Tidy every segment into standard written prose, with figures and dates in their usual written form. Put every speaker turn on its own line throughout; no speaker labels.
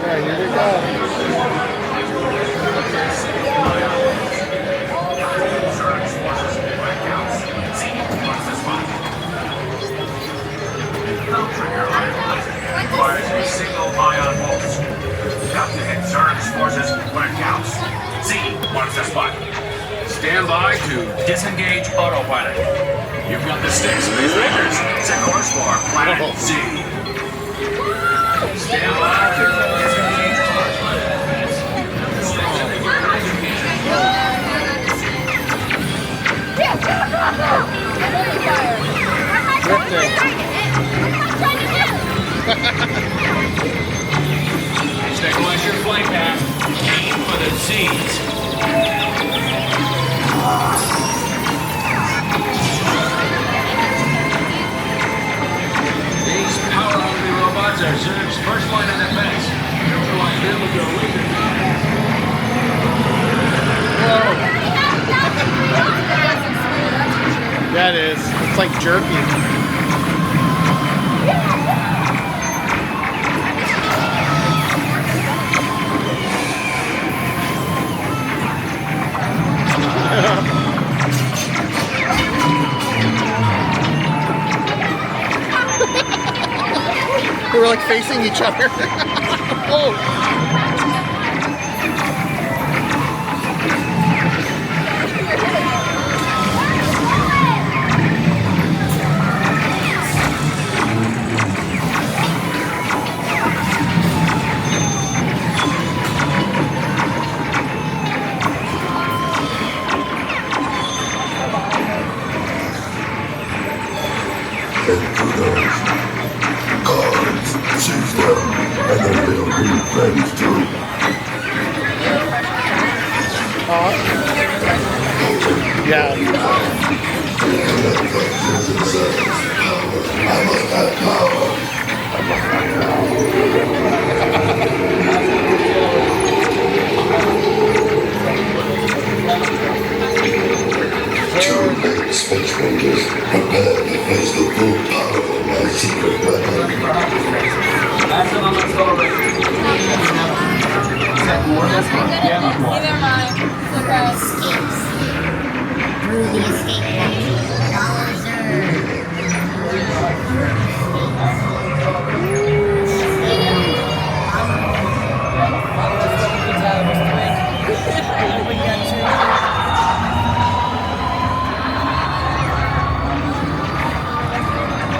Alright, here we go.
Requires a single ion bolt. Got to hit Zurg's forces when it counts. Z marks the spot. Stand by to disengage autopilot. You've got the stick, Space Rangers. Set course for Planet Z. Stand by to disengage autopilot. Stabilize your flight path. Aim for the Z's. These power-hungry robots are Zurg's first line of defense. Neutralize them with your laser
That is. It's like jerky. We were like facing each other. Oh.
Choose them, and their little green friends too.
Yeah.
I must have power. Too late, Space Rangers. Prepare to face the full power of my secret weapon.
Neither mind. Surprise.
Through the escape hatch with Emperor Zurg.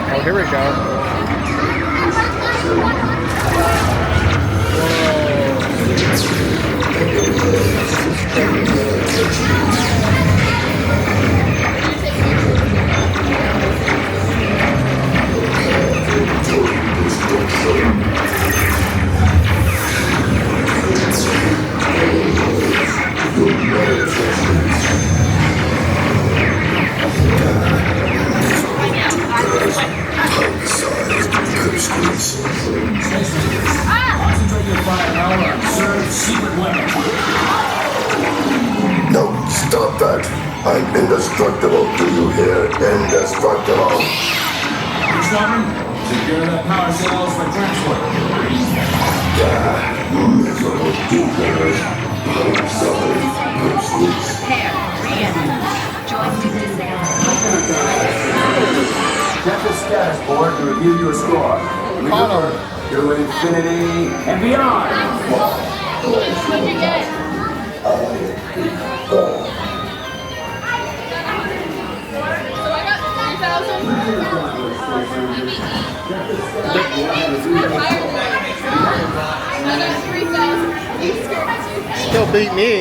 Oh, here we go.
Concentrate your firepower on Zurg's secret weapon.
No, stop that. I'm indestructible. Do you hear? Indestructible.
Squadron, secure the power cells for transport.
Miserable do-gooders. Power solid. Pipsqueaks.
Prepare. Re-engine. Joystick disabled.
Check the status board to review your score. Remember, to infinity and beyond.
What'd you get? So I got 3,000. I got 3,000.
Still beat me.